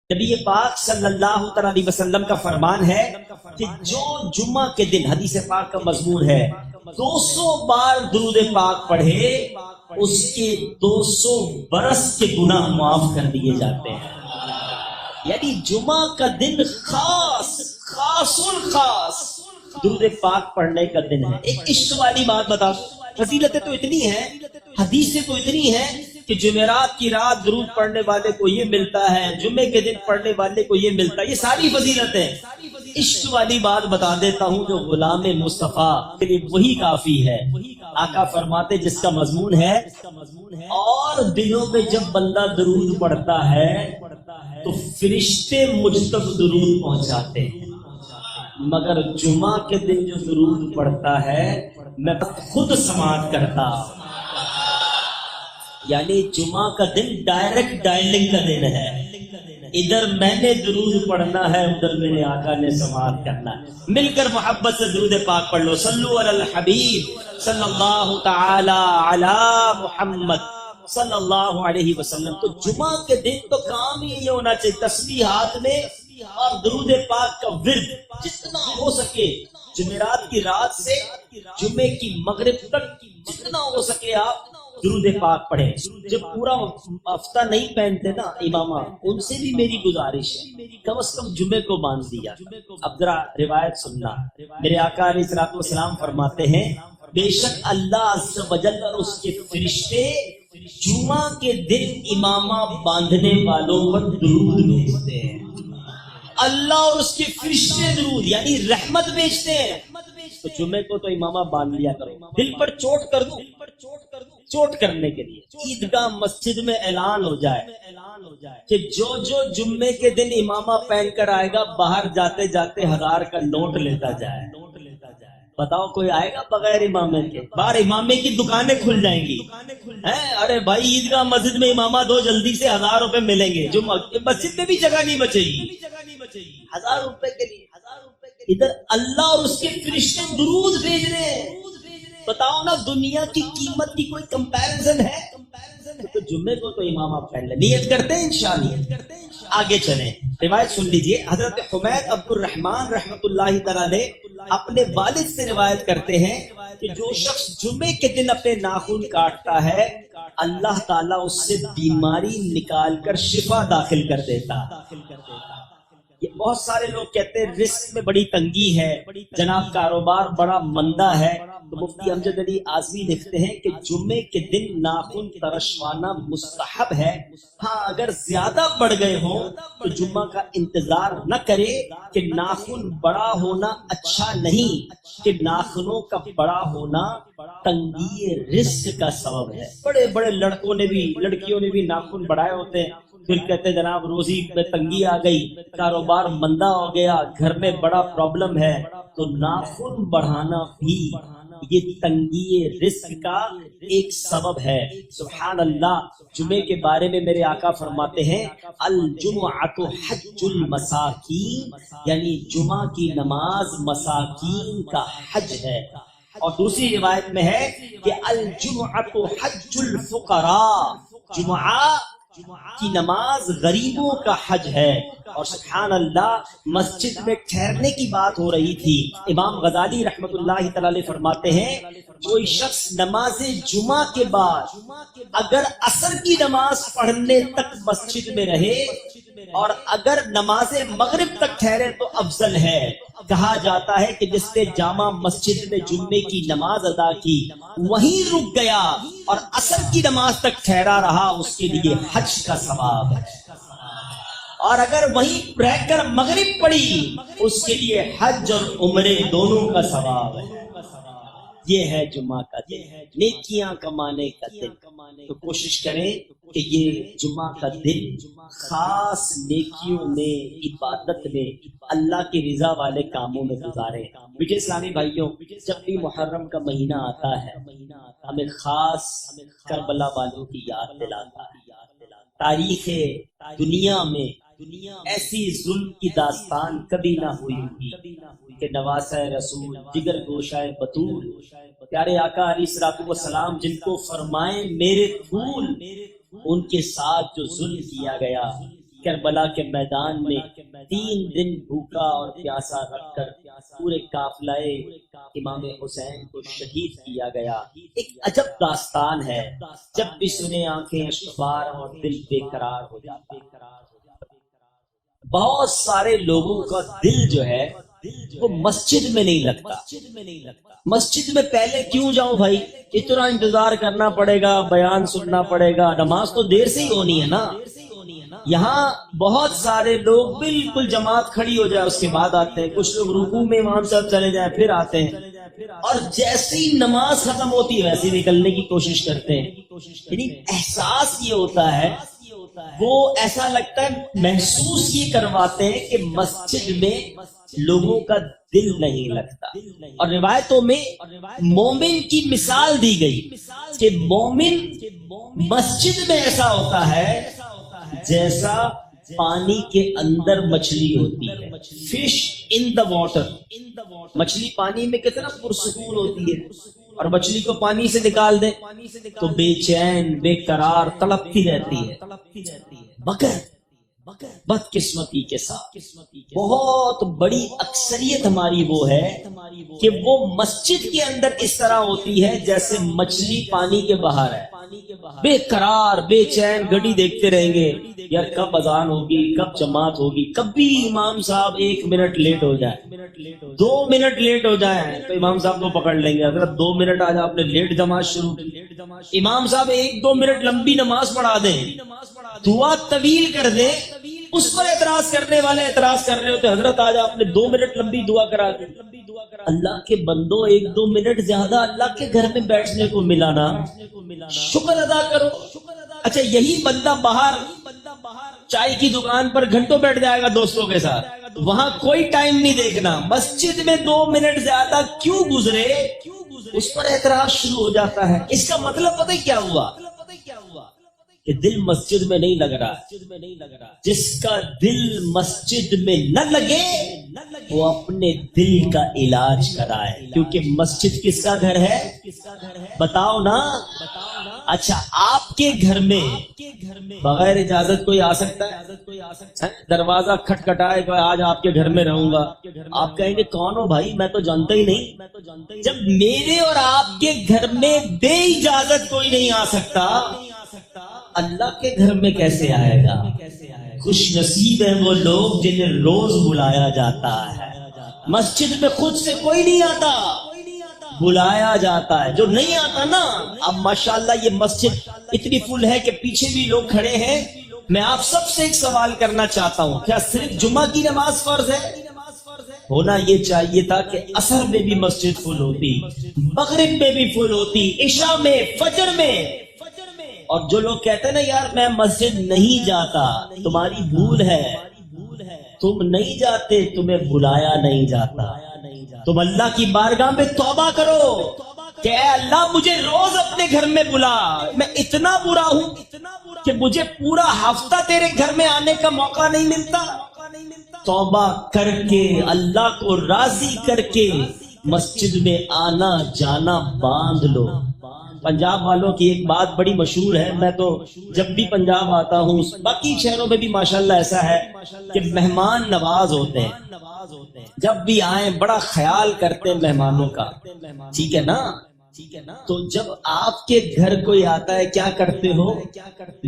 نبی پاک صلی اللہ تعالی علیہ وسلم کا فرمان ہے کہ جو جمعہ کے دن، حدیث پاک کا مضمون ہے، 200 بار درود پاک پڑھے اس کے 200 برس کے گناہ معاف کر دیے جاتے ہیں۔ یعنی جمعہ کا دن خاص الخاص درود پاک پڑھنے کا دن ہے۔ ایک عشق والی بات بتا، فضیلتیں تو اتنی ہیں، حدیثیں تو اتنی ہیں کہ جمعرات کی رات درود پڑھنے والے کو یہ ملتا ہے، جمعے کے دن پڑھنے والے کو یہ ملتا ہے، یہ ساری فضیلتیں۔ عشق والی بات بتا دیتا ہوں جو غلام مصطفیٰ کے لیے وہی کافی ہے۔ آقا فرماتے جس کا مضمون ہے، اور دنوں میں جب بندہ درود پڑھتا ہے تو فرشتے مجھ تک درود پہنچاتے ہیں، مگر جمعہ کے دن جو درود پڑھتا ہے میں خود سماعت کرتا۔ یعنی جمعہ کا دن ڈائریکٹ ڈائلنگ کا دن ہے، ادھر میں نے درود پڑھنا ہے، ادھر میرے آقا نے سماعت کرنا ہے۔ مل کر محبت سے درود پاک پڑھ لو، صلو علی الحبیب صلی اللہ تعالی علی محمد صلی اللہ علیہ وسلم۔ تو جمعہ کے دن تو کام ہی یہ ہونا چاہیے، تسبیحات میں اور درود پاک کا ورد جتنا ہو سکے، جمعرات کی رات سے جمعے کی مغرب تک جتنا ہو سکے آپ درود پاک پڑھیں۔ جب پورا ہفتہ نہیں پہنتے نا امامہ، ان سے بھی میری گزارش ہے کم از کم جمعے کو باندھ دیا۔ اب ذرا روایت سننا، میرے آقا علیہ الصلوۃ والسلام فرماتے ہیں بے شک اللہ عز و جل اور اس کے فرشتے جمعہ کے دن امامہ باندھنے والوں پر درود بھیجتے ہیں۔ اللہ اور اس کے فرشتے درود یعنی رحمت بھیجتے ہیں۔ تو جمعے کو تو امامہ باندھ لیا کرو، دل پر چوٹ کر دو، چوٹ کرنے کے لیے عیدگاہ مسجد میں اعلان ہو جائے کہ جو جمعے کے دن امامہ پہن کر آئے گا باہر جاتے جاتے 1000 کا نوٹ لیتا جائے۔ بتاؤ کوئی آئے گا بغیر امامے کے؟ باہر امامے کی دکانیں کھل جائیں گی۔ ارے بھائی عیدگاہ مسجد میں امامہ دو، جلدی سے 1000 روپے ملیں گے، جو مسجد میں بھی جگہ نہیں بچے گی 1000 روپے کے لیے۔ ادھر اللہ اور اس کے فرشتے درود بھیج رہے ہیں۔ بتاؤ نا دنیا کی قیمت کی کوئی کمپیریزن ہے؟ تو جمعے کو تو امامہ پہن لے، نیت کرتے ہیں انشاءاللہ۔ آگے چلیں، روایت سن لیجئے۔ حضرت حمید عبد الرحمن رحمۃ اللہ تعالی اپنے والد سے روایت کرتے ہیں کہ جو شخص جمعے کے دن اپنے ناخن کاٹتا ہے اللہ تعالیٰ اس سے بیماری نکال کر شفا داخل کر دیتا۔ یہ بہت سارے لوگ کہتے ہیں رزق میں بڑی تنگی ہے جناب، کاروبار بڑا مندہ ہے، تو مفتی امجد علی اعظمی لکھتے ہیں کہ جمعے کے دن ناخن ترشوانا مستحب ہے۔ ہاں اگر زیادہ بڑھ گئے ہوں تو جمعہ کا انتظار نہ کرے کہ ناخن بڑا ہونا اچھا نہیں، کہ ناخنوں کا بڑا ہونا تنگی رزق کا سبب ہے۔ بڑے بڑے لڑکوں نے بھی لڑکیوں نے بھی ناخن بڑھائے ہوتے ہیں، پھر کہتے جناب روزی میں تنگی آ گئی، کاروبار مندہ ہو گیا، گھر میں بڑا پرابلم ہے۔ تو ناخن بڑھانا بھی یہ تنگی رزق کا ایک سبب ہے۔ سبحان اللہ۔ جمعے کے بارے میں میرے آقا فرماتے ہیں الجمعۃ حج المساکین، یعنی جمعہ کی نماز مساکین کا حج ہے۔ اور دوسری روایت میں ہے کہ الجمعۃ حج الفقراء، جمعہ کی نماز غریبوں کا حج ہے۔ اور سبحان اللہ، مسجد میں ٹھہرنے کی بات ہو رہی تھی، امام غزالی رحمت اللہ تعالی فرماتے ہیں کوئی شخص نماز جمعہ کے بعد اگر عصر کی نماز پڑھنے تک مسجد میں رہے اور اگر نماز مغرب تک ٹھہرے تو افضل ہے۔ کہا جاتا ہے کہ جس نے جامع مسجد میں جمعے کی نماز ادا کی وہیں رک گیا اور عصر کی نماز تک ٹھہرا رہا، اس کے لیے حج کا ثواب ہے، اور اگر وہیں رہ کر مغرب پڑھی اس کے لیے حج اور عمرے دونوں کا ثواب ہے۔ یہ ہے جمعہ کا دن، نیکیاں کمانے کا دن۔ تو کوشش کریں کہ یہ جمعہ کا دن خاص نیکیوں میں، عبادت میں، اللہ کی رضا والے کاموں میں گزاریں۔ میٹھے اسلامی بھائیوں، جب بھی محرم کا مہینہ آتا ہے ہمیں خاص کربلا والوں کی یاد دلاتا ہے۔ تاریخ دنیا میں ایسی ظلم کی داستان کبھی نہ ہوئی ہوگی کہ نواسہ رسول، جگر گوشہ بطول، پیارے آقا علیہ الصلوۃ والسلام جن کو فرمائیں میرے پھول، ان کے ساتھ جو ظلم کیا گیا کربلا کے میدان میں 3 دن بھوکا اور پیاسا رکھ کر پورے قافلہ امام حسین کو شہید کیا گیا۔ ایک عجب داستان ہے، جب بھی سنے آنکھیں اشکبار اور دل بے قرار ہو جاتا ہے۔ بہت سارے لوگوں کا دل جو ہے وہ مسجد میں نہیں لگتا۔ مسجد میں پہلے کیوں جاؤں بھائی، اتنا انتظار کرنا پڑے گا، بیان سننا پڑے گا، نماز تو دیر سے ہی ہونی ہے نا۔ یہاں بہت سارے لوگ بالکل جماعت کھڑی ہو جائے اس کے بعد آتے ہیں، کچھ لوگ رکوع میں امام صاحب چلے جائیں پھر آتے ہیں، اور جیسی نماز ختم ہوتی ہے ویسے نکلنے کی کوشش کرتے ہیں۔ یعنی احساس یہ ہوتا ہے، وہ ایسا لگتا ہے، محسوس یہ کرواتے ہیں کہ مسجد میں لوگوں کا دل نہیں لگتا۔ اور روایتوں میں مومن کی مثال دی گئی کہ مومن مسجد میں ایسا ہوتا ہے جیسا پانی کے اندر مچھلی ہوتی ہے، فش ان دا واٹر۔ مچھلی پانی میں کتنا پرسکون ہوتی ہے، اور مچھلی کو پانی سے نکال دیں تو بے چین بے قرار تڑپتی رہتی ہے۔ مگر بدقسمتی کے ساتھ بہت بڑی اکثریت ہماری وہ ہے کہ وہ مسجد کے اندر اس طرح ہوتی ہے جیسے مچھلی پانی کے باہر ہے، بے قرار بے چین، گھڑی دیکھتے رہیں گے یار کب اذان ہوگی، کب جماعت ہوگی، کبھی امام صاحب 1 منٹ لیٹ ہو جائے، 2 منٹ لیٹ ہو جائے تو امام صاحب کو پکڑ لیں گے، اگر 2 منٹ آج آپ نے لیٹ جماعت شروع کی، امام صاحب 1-2 منٹ لمبی نماز پڑھا دیں، دعا طویل کر دیں، اس پر اعتراض کرنے والے اعتراض کر رہے ہوتے، حضرت آج آپ نے 2 منٹ لمبی دعا کرا دی۔ اللہ کے بندو 1-2 منٹ زیادہ اللہ کے گھر میں بیٹھنے کو ملا نا، شکر ادا کرو۔ اچھا یہی بندہ باہر چائے کی دکان پر گھنٹوں بیٹھ جائے گا دوستوں کے ساتھ، وہاں کوئی ٹائم نہیں دیکھنا، مسجد میں 2 منٹ زیادہ کیوں گزرے اس پر اعتراض شروع ہو جاتا ہے۔ اس کا مطلب پتہ کیا ہوا کہ دل مسجد میں نہیں لگ رہا۔ جس کا دل مسجد میں نہ لگے وہ اپنے دل کا علاج کرائے، کیونکہ مسجد کس کا گھر ہے بتاؤ نا۔ اچھا آپ کے گھر میں بغیر اجازت کوئی آ سکتا ہے؟ دروازہ کھٹکھٹائے کہ آج آپ کے گھر میں رہوں گا، آپ کہیں گے کون ہو بھائی، میں تو جانتا ہی نہیں۔ جب میرے اور آپ کے گھر میں بے اجازت کوئی نہیں آ سکتا، اللہ کے گھر میں کیسے آئے گا؟ خوش نصیب ہیں وہ لوگ جنہیں روز بلایا جاتا ہے۔ مسجد میں خود سے کوئی نہیں آتا، بلایا جاتا ہے۔ جو نہیں آتا نا، اب ماشاءاللہ یہ مسجد اتنی فل ہے کہ پیچھے بھی لوگ کھڑے ہیں۔ میں آپ سب سے ایک سوال کرنا چاہتا ہوں، کیا صرف جمعہ کی نماز فرض ہے؟ ہونا یہ چاہیے تھا کہ عصر میں بھی مسجد فل ہوتی، مغرب میں بھی فل ہوتی، عشاء میں، فجر میں۔ اور جو لوگ کہتے ہیں نا یار میں مسجد نہیں جاتا، تمہاری بھول ہے، تم نہیں جاتے، تمہیں بلایا نہیں جاتا۔ تم اللہ کی بارگاہ میں توبہ کرو کہ اے اللہ مجھے روز اپنے گھر میں بلا، میں اتنا برا ہوں کہ مجھے پورا ہفتہ تیرے گھر میں آنے کا موقع نہیں ملتا۔ توبہ کر کے اللہ کو راضی کر کے مسجد میں آنا جانا باندھ لو۔ پنجاب والوں کی ایک بات بڑی مشہور ہے، میں تو جب بھی پنجاب آتا ہوں، باقی شہروں میں بھی ماشاءاللہ ایسا ہے کہ مہمان نواز ہوتے ہیں، جب بھی آئیں بڑا خیال کرتے ہیں مہمانوں کا، ٹھیک ہے نا؟ تو جب آپ کے گھر کوئی آتا ہے کیا کرتے ہو؟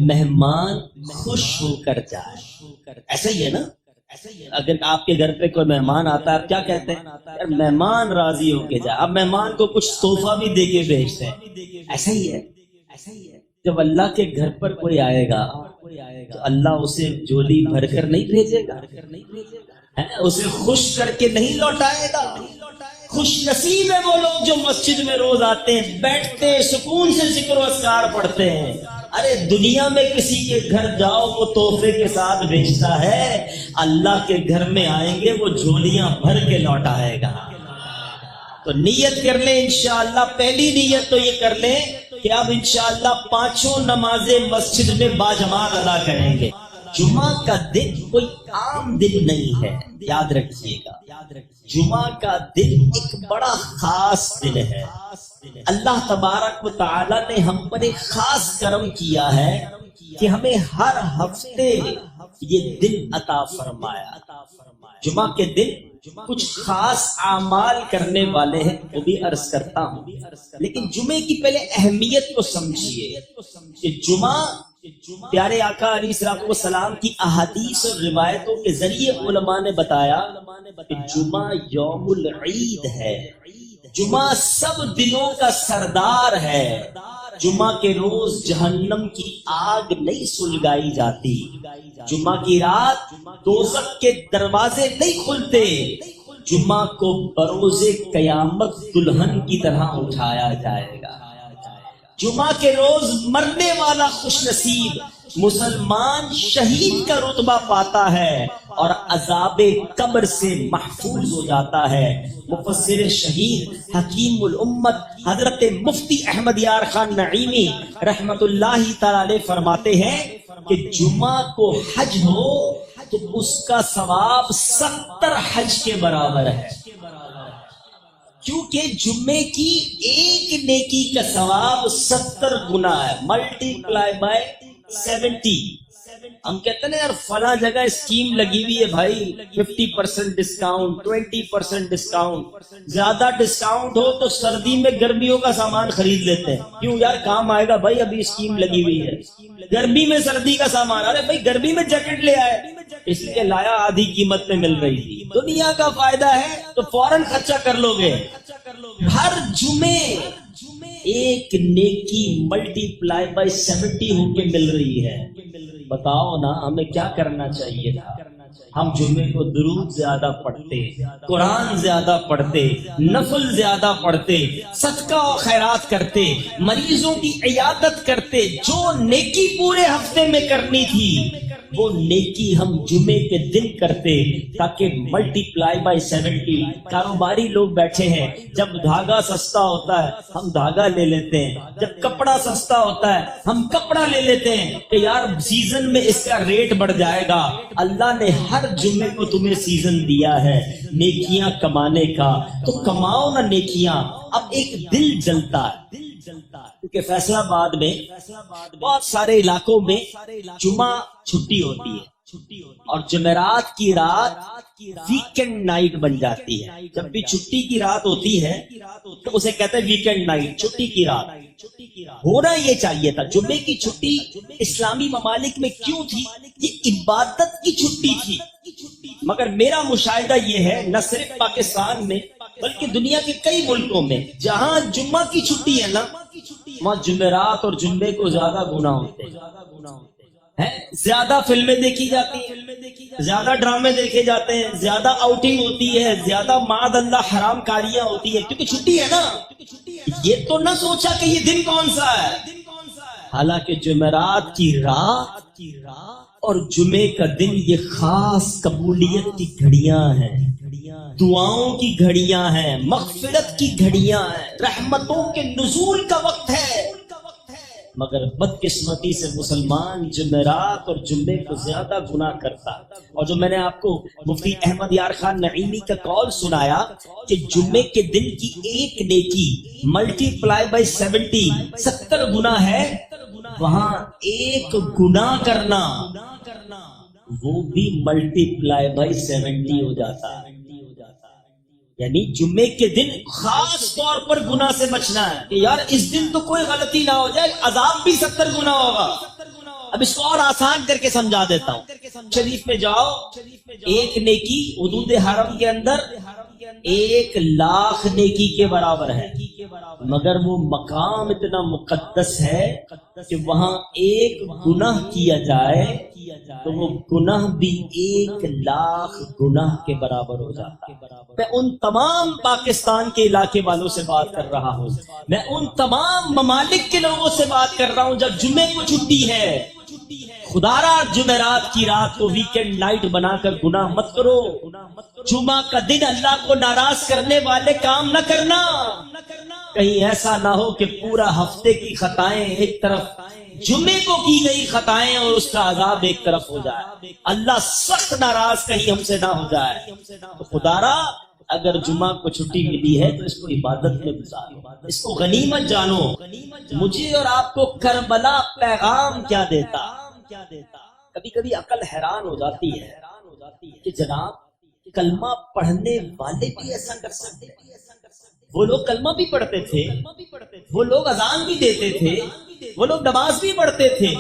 مہمان خوش ہو کر جائے، ایسا ہی ہے نا؟ اگر آپ کے گھر پہ کوئی مہمان آتا ہے آپ کیا کہتے ہیں؟ یار مہمان راضی ہو کے جائے۔ اب مہمان کو کچھ تحفہ بھی دے کے بھیجتے ہیں، ایسا ہی ہے۔ جب اللہ کے گھر پر کوئی آئے گا تو اللہ اسے جولی بھر کر نہیں بھیجے گا، اسے خوش کر کے نہیں لوٹائے گا۔ خوش نصیب ہے وہ لوگ جو مسجد میں روز آتے ہیں، بیٹھتے ہیں، سکون سے ذکر و اذکار پڑھتے ہیں۔ ارے دنیا میں کسی کے گھر جاؤ وہ تحفے کے ساتھ بھیجتا ہے، اللہ کے گھر میں آئیں گے وہ جھولیاں بھر کے لوٹائے گا۔ تو نیت کر لیں انشاءاللہ، پہلی نیت تو یہ کر لیں کہ اب انشاءاللہ 5 نمازیں مسجد میں باجماعت ادا کریں گے۔ جمعہ کا دن کوئی عام دن نہیں ہے، یاد رکھیے گا، جمعہ کا دن ایک بڑا خاص دن ہے۔ اللہ تبارک و تعالی نے ہم پر ایک خاص کرم کیا ہے کہ ہمیں ہر ہفتے یہ دن عطا فرمایا۔ جمعہ کے دن کچھ خاص اعمال کرنے والے ہیں، وہ بھی عرض کرتا ہوں، لیکن جمعے کی پہلے اہمیت کو سمجھیے کہ جمعہ پیارے آقا علیہ الصلوۃ والسلام کی احادیث اور روایتوں کے ذریعے علماء نے بتایا کہ جمعہ یوم العید ہے، جمعہ سب دنوں کا سردار ہے، جمعہ کے روز جہنم کی آگ نہیں سلگائی جاتی، جمعہ کی رات دوزخ کے دروازے نہیں کھلتے، جمعہ کو بروز قیامت دلہن کی طرح اٹھایا جائے گا۔ جمعہ کے روز مرنے والا خوش نصیب مسلمان شہید کا رتبہ پاتا ہے اور عذاب قبر سے محفوظ ہو جاتا ہے۔ مفسر شہید حکیم الامت حضرت مفتی احمد یار خان نعیمی رحمت اللہ تعالی علیہ فرماتے ہیں کہ جمعہ کو حج ہو تو اس کا ثواب 70 حج کے برابر ہے، کیونکہ جمعے کی ایک نیکی کا ثواب 70 گنا ہے، ملٹی پلائی بائی 70۔ ہم کہتے ہیں یار فلاں جگہ اسکیم لگی ہوئی ہے بھائی، 50% ڈسکاؤنٹ، 20% ڈسکاؤنٹ، زیادہ ڈسکاؤنٹ ہو تو سردی میں گرمیوں کا سامان خرید لیتے ہیں، کیوں یار کام آئے گا بھائی، ابھی اسکیم لگی ہوئی ہے۔ گرمی میں سردی کا سامان، ارے بھائی گرمی میں جیکٹ لے آئے، اس لیے لایا آدھی قیمت میں مل رہی تھی۔ دنیا کا فائدہ ہے تو فوراً خرچہ کر لو گے۔ ہر جمعے ایک نیکی ملٹی پلائی بائی 70 ہو کے مل رہی ہے۔ بتاؤ نا ہمیں کیا کرنا چاہیے تھا؟ ہم جمعے کو درود زیادہ پڑھتے، قرآن زیادہ پڑھتے، نفل زیادہ پڑھتے، صدقہ و خیرات کرتے، مریضوں کی عیادت کرتے، جو نیکی پورے ہفتے میں کرنی تھی وہ نیکی ہم جمعے کے دن کرتے، تاکہ ملٹی پلائی بائی 70۔ کاروباری لوگ بیٹھے ہیں، جب دھاگا سستا ہوتا ہے ہم دھاگا لے لیتے ہیں، جب کپڑا سستا ہوتا ہے ہم کپڑا لے لیتے ہیں کہ یار سیزن میں اس کا ریٹ بڑھ جائے گا۔ اللہ نے ہر جمعے کو تمہیں سیزن دیا ہے نیکیاں کمانے کا، تو کماؤ نا نیکیاں۔ اب ایک دل جلتا ہے کیونکہ فیصل آباد میں بہت سارے علاقوں میں جمعہ چھٹی ہوتی ہے اور جمعرات کی رات ویکینڈ نائٹ بن جاتی ہے۔ جب بھی چھٹی کی رات ہوتی ہے تو اسے کہتے ہیں ویکینڈ نائٹ، چھٹی کی رات۔ ہونا یہ چاہیے تھا، جمعے کی چھٹی اسلامی ممالک میں کیوں تھی؟ یہ عبادت کی چھٹی تھی، مگر میرا مشاہدہ یہ ہے نہ صرف پاکستان میں بلکہ دنیا کے کئی ملکوں میں جہاں جمعہ کی چھٹی ہے نا، وہاں جمعرات اور جمعے کو زیادہ گناہ ہوتے ہیں، زیادہ فلمیں دیکھی جاتی ہیں، زیادہ ڈرامے دیکھے جاتے ہیں، زیادہ آؤٹنگ ہوتی ہے، زیادہ معاذ اللہ حرام کاریاں ہوتی ہیں، کیونکہ چھٹی ہے نا۔ یہ تو نہ سوچا کہ یہ دن کون سا ہے، حالانکہ جمعرات کی رات اور جمعے کا دن یہ خاص قبولیت کی گھڑیاں ہیں، دعاؤں کی گھڑیاں ہیں، مغفرت کی گھڑیاں ہیں، رحمتوں کے نزول کا وقت ہے۔ مگر بدقسمتی سے مسلمان جمعرات اور جمعے کو زیادہ گناہ کرتا۔ اور جو میں نے آپ کو مفتی احمد یار خان نعیمی کا قول سنایا کہ جمعے کے دن کی ایک نیکی ملٹی پلائی بائی 70 گناہ ہے، وہاں ایک گناہ کرنا وہ بھی ملٹی پلائی بائی 70 ہو جاتا ہے۔ یعنی جمعے کے دن خاص طور پر گناہ سے بچنا ہے کہ یار اس دن تو کوئی غلطی نہ ہو جائے، عذاب بھی 70 گنا ہوگا۔ اب اس کو اور آسان کر کے سمجھا دیتا ہوں۔ شریف میں جاؤ، ایک نیکی حدود حرم کے اندر 1,00,000 نیکی کے برابر ہے، مگر وہ مقام اتنا مقدس ہے کہ وہاں ایک گناہ کیا جائے تو وہ گناہ بھی 1,00,000 گناہ کے برابر ہو جاتا ہے۔ میں ان تمام پاکستان کے علاقے والوں سے بات کر رہا ہوں، میں ان تمام ممالک کے لوگوں سے بات کر رہا ہوں جب جمعے کو چھٹی ہے، خدا را جمعرات کی رات کو ویکینڈ نائٹ بنا کر گناہ مت کرو۔ جمعہ کا دن اللہ کو ناراض کرنے والے کام نہ کرنا، کہیں ایسا نہ ہو کہ پورا ہفتے کی خطائیں ایک طرف، جمعے کو کی گئی خطائیں اور اس کا عذاب ایک طرف ہو جائے، اللہ سخت ناراض کہیں ہم سے نہ ہو جائے۔ تو خدا را اگر جمعہ کو چھٹی ملی ہے تو اس کو عبادت میں گزارو، اس کو غنیمت جانو۔ مجھے اور آپ کو کربلا پیغام کیا دیتا؟ کبھی کبھی عقل حیران ہو جاتی ہے کہ جناب کلمہ پڑھنے والے بھی ایسا کر سکتے ہیں. وہ لوگ کلمہ بھی پڑھتے تھے، وہ لوگ اذان بھی دیتے تھے، وہ لوگ نماز بھی پڑھتے تھے،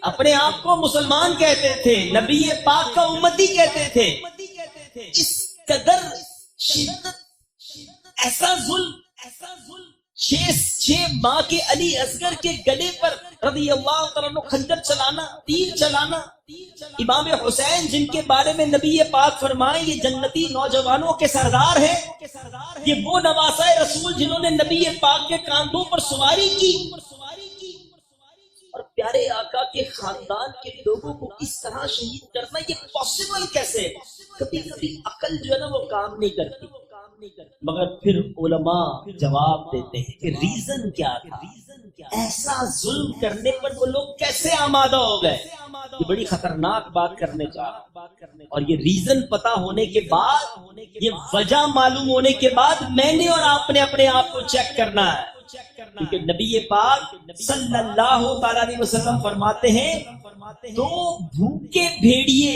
اپنے آپ کو مسلمان کہتے تھے، نبی پاک کا امتی کہتے تھے. اس قدر شدت، ایسا ظلم، چھ ماہ کے علی اصغر کے گلے پر رضی اللہ تعالیٰ عنہ خنجر چلانا، تیر چلانا. امام حسین جن کے بارے میں نبی پاک فرمائے یہ جنتی نوجوانوں کے سردار ہیں، یہ وہ نواسۂ رسول جنہوں نے نبی پاک کے کاندھوں پر سواری کی، اور پیارے آقا کے خاندان کے لوگوں کو اس طرح شہید کرنا یہ پاسبل کیسے؟ کبھی کبھی عقل جو ہے نا وہ کام نہیں کرتی. مگر پھر علماء جواب دیتے ہیں کہ ریزن کیا تھا، ایسا ظلم کرنے پر وہ لوگ کیسے آمادہ ہو گئے. یہ بڑی خطرناک بات کرنے کا، اور یہ ریزن پتا ہونے کے بعد، یہ وجہ معلوم ہونے کے بعد میں نے اور آپ نے اپنے آپ کو چیک کرنا ہے. کیونکہ نبی پاک صلی اللہ تعالیٰ علیہ وسلم فرماتے ہیں دو بھوکے بھیڑیے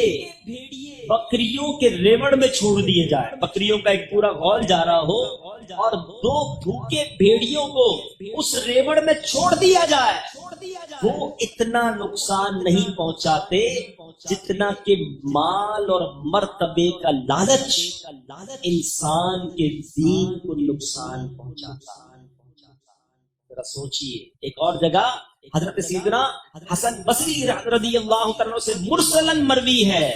بکریوں کے ریوڑ میں چھوڑ دیے جائیں. بکریوں کا ایک پورا غول جا رہا ہو اور دو بھوکے بھیڑیوں کو اس ریوڑ میں چھوڑ دیا جائے، وہ اتنا نقصان نہیں پہنچاتے جتنا کہ مال اور مرتبے کا لالچ انسان کے دین کو نقصان پہنچاتا. ذرا سوچئے. ایک اور جگہ حضرت سیدنا حسن بصری رضی اللہ عنہ سے مرسلن مروی ہے،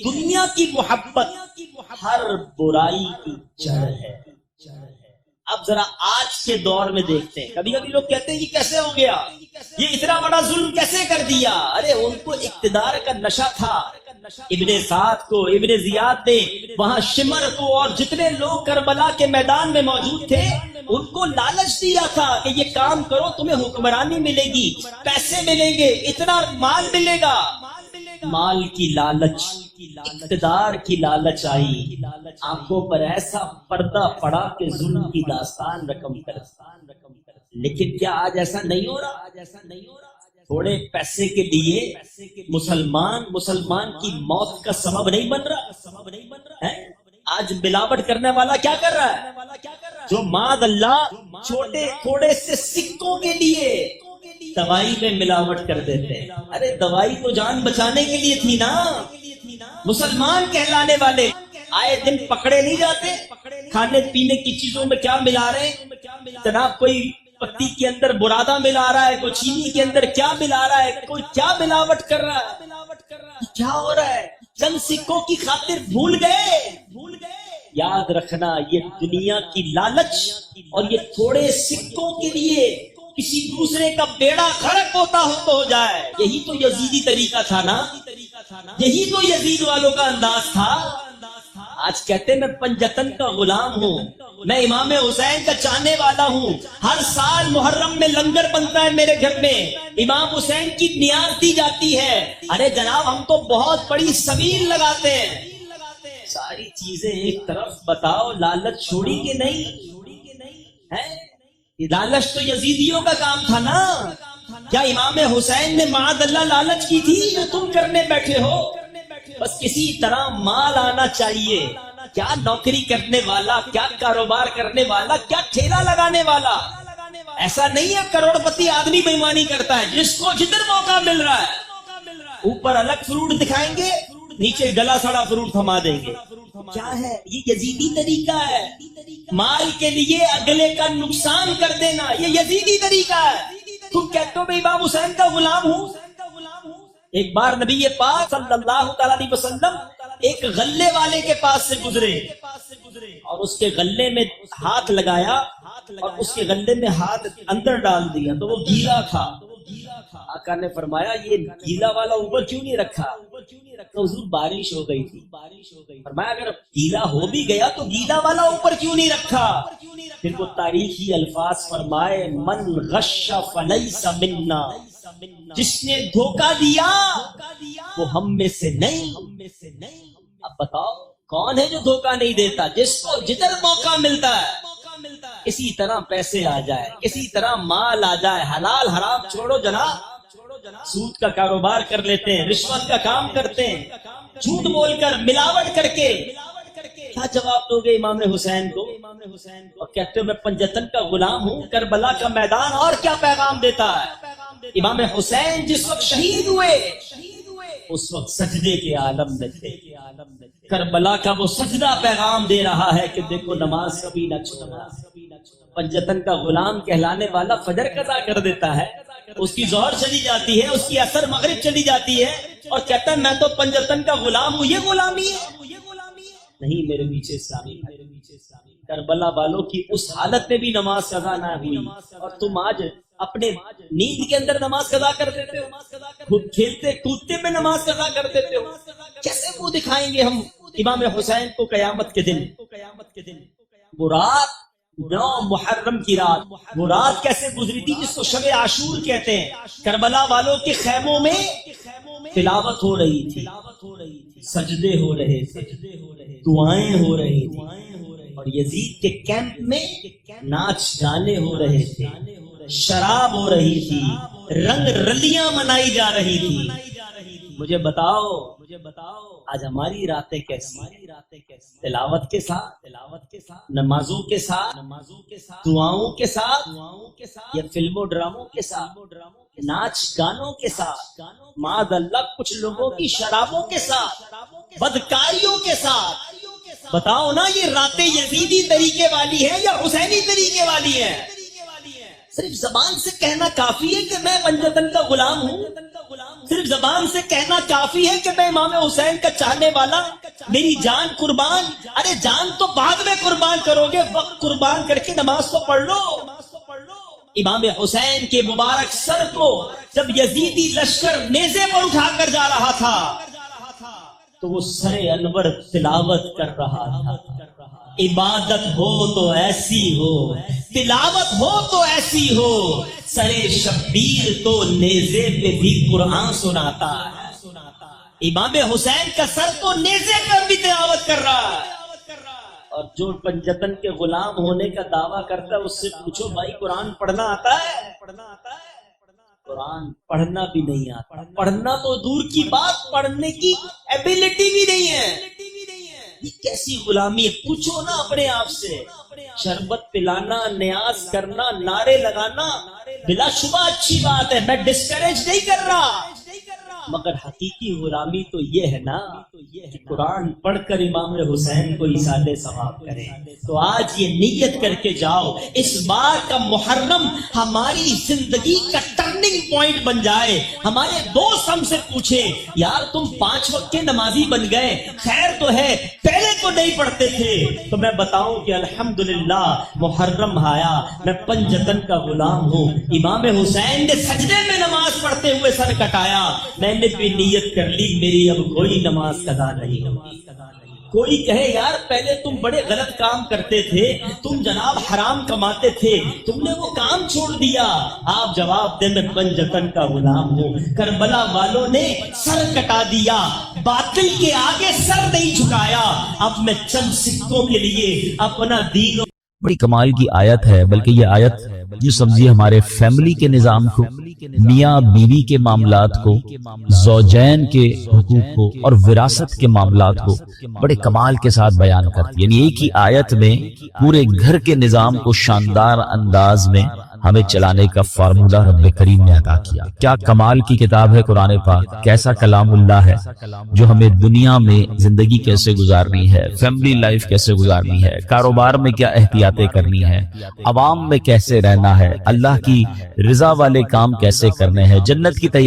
دنیا کی محبت ہر برائی کی جڑ ہے. اب ذرا آج کے دور میں دیکھتے ہیں، کبھی کبھی لوگ کہتے ہیں یہ کیسے ہو گیا، یہ اتنا بڑا ظلم کیسے کر دیا. ارے ان کو اقتدار کا نشہ تھا. ابن سعد کو، ابن زیاد نے وہاں شمر کو اور جتنے لوگ کربلا کے میدان میں موجود تھے ان کو لالچ دیا تھا کہ یہ کام کرو تمہیں حکمرانی ملے گی، پیسے ملیں گے، اتنا مال ملے گا. مال کی لالچ، اقتدار کی لالچ آئی، آنکھوں پر ایسا پردہ پڑا کہ ظلم کی داستان رقم کر. لیکن کیا آج ایسا نہیں ہو رہا؟ تھوڑے پیسے کے لیے مسلمان کی موت کا سبب نہیں بن رہا ہے. آج ملاوٹ کرنے والا کیا کر رہا ہے؟ جو معاذ اللہ تھوڑے سے سکوں کے لیے دوائی میں ملاوٹ کر دیتے ہیں. ارے دوائی تو جان بچانے کے لیے تھی نا. مسلمان کہلانے والے آئے دن پکڑے نہیں جاتے کھانے پینے کی چیزوں میں کیا ملا رہے ہیں. جناب کوئی پتی کے اندر برادہ ملا رہا ہے، کوئی چینی کے اندر کیا ملا رہا ہے، کوئی کیا ملاوٹ کر رہا ہے. کیا ہو رہا ہے؟ چند سکوں کی خاطر بھول گئے. یاد رکھنا یہ دنیا کی لالچ اور یہ تھوڑے سکوں کے لیے کسی دوسرے کا بیڑا غرق ہوتا ہو تو ہو جائے. یہی تو یزیدی طریقہ تھا نا، یہی تو یزید والوں کا انداز تھا. آج کہتے میں پنجتن کا غلام ہوں، میں امام حسین کا چاہنے والا ہوں، ہر سال محرم میں لنگر بنتا ہے میرے گھر میں، امام حسین کی نیاز دی جاتی ہے. ارے جناب ہم تو بہت بڑی سبیل لگاتے ہیں. ساری چیزیں ایک طرف، بتاؤ لالچ چھوڑی کہ نہیں ہے؟ لالچ تو یزیدیوں کا کام تھا نا. کیا امام حسین نے معاذ اللہ لالچ کی تھی جو تم کرنے بیٹھے ہو؟ بس کسی طرح مال آنا چاہیے. کیا نوکری کرنے والا، کیا کاروبار کرنے والا، کیا ٹھیلا لگانے والا، ایسا نہیں ہے کروڑ پتی آدمی بےایمانی کرتا ہے. جس کو جدھر موقع مل رہا ہے اوپر الگ فروٹ دکھائیں گے، نیچے گلا سڑا فروٹ تھما دیں گے. کیا ہے یہ؟ یزیدی طریقہ ہے. مال کے لیے اگلے کا نقصان کر دینا یہ یزیدی طریقہ ہے. تم کہتے ہو میں امام حسین کا غلام ہوں. ایک بار نبی پاک صلی اللہ تعالی علیہ وسلم ایک غلے والے کے پاس سے گزرے اور اس کے غلے میں ہاتھ لگایا اور اس کے غلے میں ہاتھ اندر ڈال دیا تو وہ گیلا تھا. آقا نے فرمایا یہ گیلا والا اوپر کیوں نہیں رکھا؟ تو حضور بارش ہو گئی تھی. فرمایا اگر گیلا ہو بھی گیا تو گیلا والا اوپر کیوں نہیں رکھا؟ پھر وہ تاریخی الفاظ فرمائے من غش فلیس منا، جس نے دھوکہ دیا وہ ہم میں سے نہیں. اب بتاؤ کون ہے جو دھوکہ نہیں دیتا؟ جس کو جدھر موقع ملتا ہے کسی طرح پیسے آ جائے، کسی طرح مال آ جائے، حلال حرام چھوڑو جناب. سود کا کاروبار کر لیتے ہیں، رشوت کا کام کرتے ہیں، جھوٹ بول کر، ملاوٹ کر کے. کیا جواب دو گے امام حسین کو؟ اور کہتے ہو میں پنجتن کا غلام ہوں. کربلا کا میدان اور کیا پیغام دیتا ہے؟ امام حسین جس وقت شہید ہوئے اس وقت سجدے کے عالم میں تھے. کربلا کا وہ سجدہ پیغام دے رہا ہے کہ دیکھو نماز کبھی نہ چھوڑنا. پنجتن کا غلام کہلانے والا فجر قضا کر دیتا ہے، اس کی ظہر چلی جاتی ہے، اس کی عصر مغرب چلی جاتی ہے، اور کہتا ہے میں تو پنجتن کا غلام ہوں. یہ غلامی ہے؟ نہیں میرے پیچھے اسلامی. کربلا والوں کی اس حالت میں بھی نماز قضا نہ ہوئی، اور تم آج اپنے نیند کے اندر نماز قضا کر دیتے ہو، خود کھیلتے کودتے میں نماز قضا کر دیتے ہو. کیسے وہ دکھائیں گے ہم امام حسین کو قیامت کے دن؟ وہ رات 9 محرم کی رات، وہ رات کیسے گزری تھی جس کو شب عاشور کہتے ہیں. کربلا والوں کے خیموں میں تلاوت ہو رہی تھی، سجدے ہو رہے تھے، دعائیں ہو رہی تھی، اور یزید کے کیمپ میں ناچ گانے ہو رہے تھے، شراب ہو رہی تھی، رنگ رلیاں منائی جا رہی تھی. مجھے بتاؤ آج ہماری راتیں کیسی؟ تلاوت کے ساتھ، نمازوں کے ساتھ، دعاؤں کے ساتھ، یا فلموں ڈراموں کے ساتھ، ناچ گانوں کے ساتھ، معاذ اللہ کچھ لوگوں کی شرابوں کے ساتھ، بدکاریوں کے ساتھ. بتاؤ نا یہ راتیں یزیدی طریقے والی ہیں یا حسینی طریقے والی ہیں؟ صرف زبان سے کہنا کافی ہے کہ میں پنجتن کا غلام ہوں، صرف زبان سے کہنا کافی ہے کہ میں امام حسین کا چاہنے والا، میری جان قربان. ارے جان تو بعد میں قربان کرو گے، وقت قربان کر کے نماز تو پڑھ لو. امام حسین کے مبارک سر کو جب یزیدی لشکر نیزے پر اٹھا کر جا رہا تھا تو وہ سر انور تلاوت کر رہا تھا. عبادت ہو تو ایسی ہو، تلاوت ہو تو ایسی ہو، سر شبیر تو نیزے پہ بھی قرآن سناتا ہے. امام حسین کا سر تو نیزے پر بھی تلاوت کر رہا ہے. اور جو پنجتن کے غلام ہونے کا دعویٰ کرتا ہے اس سے پوچھو بھائی قرآن پڑھنا آتا ہے؟ قرآن پڑھنا بھی نہیں آتا. پڑھنا تو دور کی بات، پڑھنے کی ایبیلٹی بھی نہیں ہے. یہ کیسی غلامی ہے؟ پوچھو نا اپنے آپ سے. شربت پلانا، نیاز کرنا، نعرے لگانا بلا شبہ اچھی بات ہے، میں ڈسکریج نہیں کر رہا، مگر حقیقی غلامی تو یہ ہے نا کہ قرآن پڑھ کر امام حسین کو ایصال ثواب کریں. تو آج یہ نیت کر کے جاؤ اس بار کا محرم ہماری زندگی کا ٹرننگ پوائنٹ بن جائے. ہمارے دوست ہم سے پوچھے یار تم 5 وقت کے نمازی بن گئے، خیر تو ہے، پہلے تو نہیں پڑھتے تھے. تو میں بتاؤں کہ الحمدللہ محرم آیا، میں پنجتن کا غلام ہوں. امام حسین نے سجدے میں نماز پڑھتے ہوئے سر کٹایا، میں نے بھی نیت کر لی میری اب کوئی نماز قضا نہیں ہوگی. کوئی کہے یار پہلے تم بڑے غلط کام کرتے تھے، تم جناب حرام کماتے تھے، تم نے وہ کام چھوڑ دیا. آپ جواب دیں میں پنجتن کا غلام ہوں. کربلا والوں نے سر کٹا دیا، باطل کے آگے سر نہیں جھکایا. اب میں چند سکوں کے لیے اپنا دین. بڑی کمال کی آیت ہے، بلکہ یہ آیت جو سمجھیے ہمارے فیملی کے نظام کو، میاں بیوی کے معاملات کو، زوجین کے حقوق کو اور وراثت کے معاملات کو بڑے کمال کے ساتھ بیان کرتی ہے. یعنی ایک ہی آیت میں پورے گھر کے نظام کو شاندار انداز میں ہمیں چلانے کا فارمولہ رب کریم نے عطا کیا. کیا کمال کی کتاب ہے قرآن پاک، کیسا کلام اللہ ہے جو ہمیں دنیا میں زندگی کیسے گزارنی ہے، فیملی لائف کیسے گزارنی ہے، کاروبار میں کیا احتیاطیں کرنی ہے، عوام میں کیسے رہنا ہے، اللہ کی رضا والے کام کیسے کرنے ہیں، جنت کی تیاری